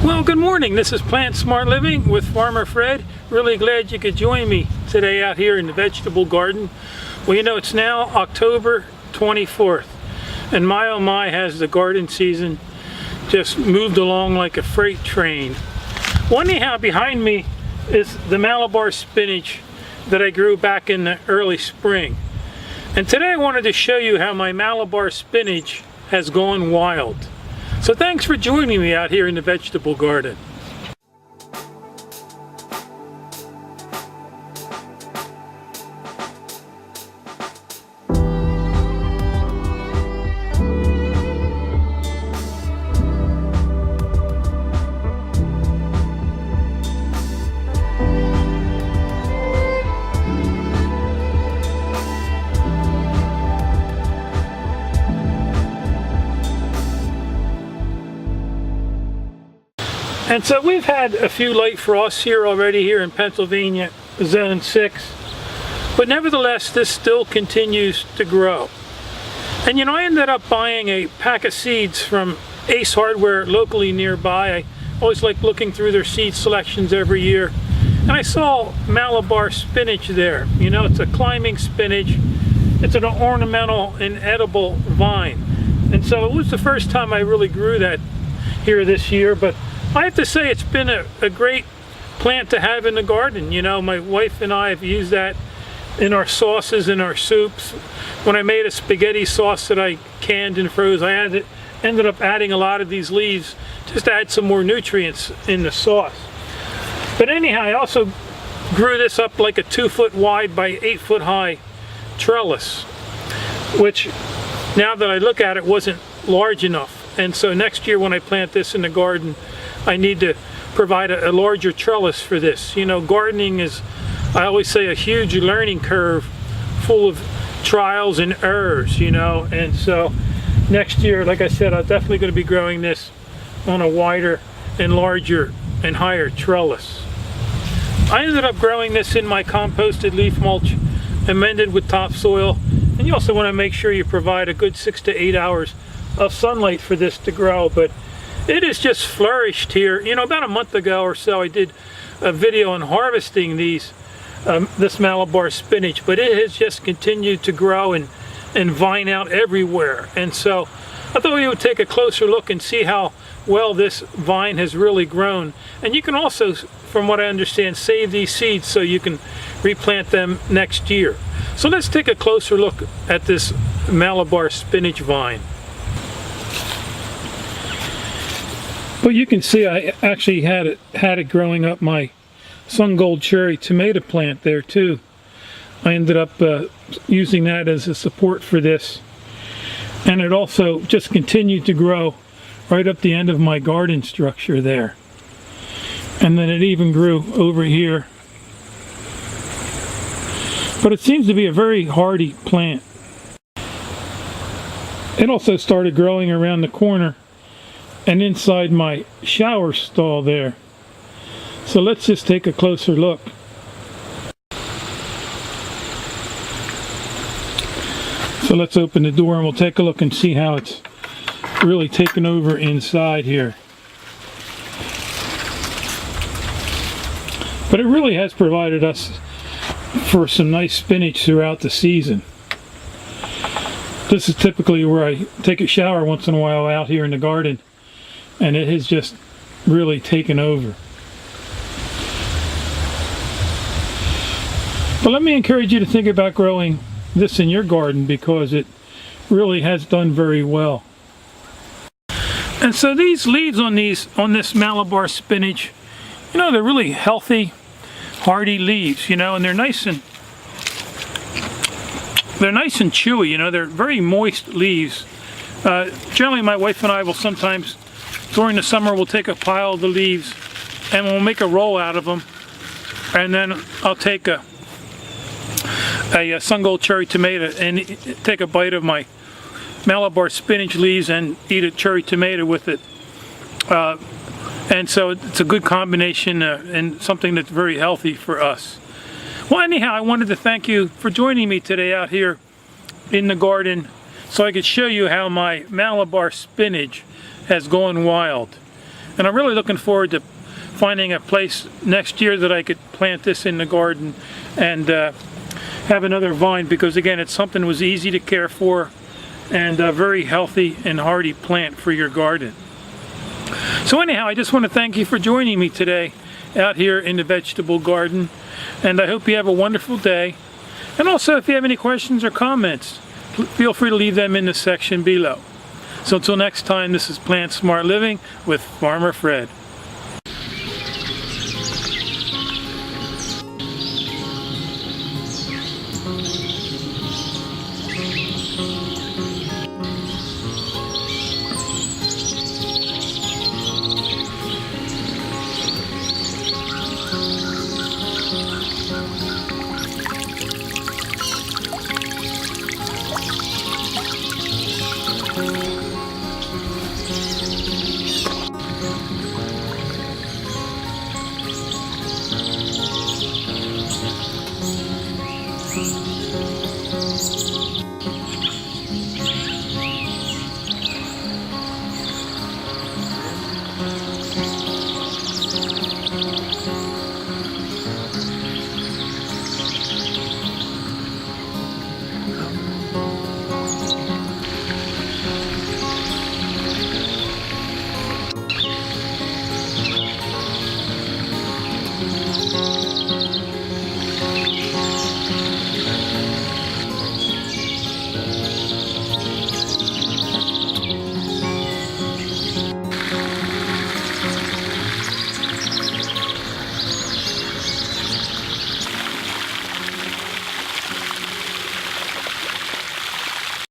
Well, good morning. This is Plant Smart Living with Farmer Fred. Really glad you could join me today out here in the vegetable garden. Well, you know, it's now October 24th, and my oh my has the garden season just moved along like a freight train. Well, anyhow, behind me is the Malibar spinach that I grew back in the early spring. And today I wanted to show you how my Malibar spinach has gone wild. So thanks for joining me out here in the vegetable garden. And so we've had a few light frosts here already here in Pennsylvania, zone 6. But nevertheless, this still continues to grow. And you know, I ended up buying a pack of seeds from Ace Hardware locally nearby. I always like looking through their seed selections every year. And I saw Malibar spinach there. You know, it's a climbing spinach. It's an ornamental and edible vine. And so it was the first time I really grew that here this year. But I have to say it's been a great plant to have in the garden. You know, my wife and I have used that in our sauces, in our soups. When I made a spaghetti sauce that I canned and froze, I ended up adding a lot of these leaves just to add some more nutrients in the sauce. But anyhow, I also grew this up like a 2-foot wide by 8-foot high trellis, which now that I look at it wasn't large enough. And so next year when I plant this in the garden, I need to provide a larger trellis for this. You know, gardening is, I always say, a huge learning curve full of trials and errors, you know. And so next year, like I said, I'm definitely going to be growing this on a wider and larger and higher trellis. I ended up growing this in my composted leaf mulch, amended with topsoil. And you also want to make sure you provide a good 6 to 8 hours of sunlight for this to grow. But it has just flourished here. You know, about a month ago or so, I did a video on harvesting this Malibar spinach, but it has just continued to grow and vine out everywhere. And so I thought we would take a closer look and see how well this vine has really grown. And you can also, from what I understand, save these seeds so you can replant them next year. So let's take a closer look at this Malibar spinach vine. Well, you can see I actually had it growing up my sun gold cherry tomato plant there too. I ended up using that as a support for this, and it also just continued to grow right up the end of my garden structure there. And then it even grew over here. But it seems to be a very hardy plant. It also started growing around the corner and inside my shower stall there. So let's just take a closer look. So let's open the door and we'll take a look and see how it's really taken over inside here. But it really has provided us for some nice spinach throughout the season. This is typically where I take a shower once in a while out here in the garden, and it has just really taken over. But let me encourage you to think about growing this in your garden because it really has done very well. And so these leaves on this Malibar spinach, you know, they're really healthy, hardy leaves, you know, and they're nice and chewy, you know, they're very moist leaves. Generally my wife and I will sometimes during the summer we'll take a pile of the leaves and we'll make a roll out of them, and then I'll take a sun gold cherry tomato and take a bite of my Malibar spinach leaves and eat a cherry tomato with it. And so it's a good combination and something that's very healthy for us. Well, anyhow, I wanted to thank you for joining me today out here in the garden so I could show you how my Malibar spinach has gone wild. And I'm really looking forward to finding a place next year that I could plant this in the garden and have another vine, because again, it's something that was easy to care for and a very healthy and hardy plant for your garden. So anyhow, I just want to thank you for joining me today out here in the vegetable garden, and I hope you have a wonderful day. And also, if you have any questions or comments, feel free to leave them in the section below. So until next time, this is Plant Smart Living with Farmer Fred.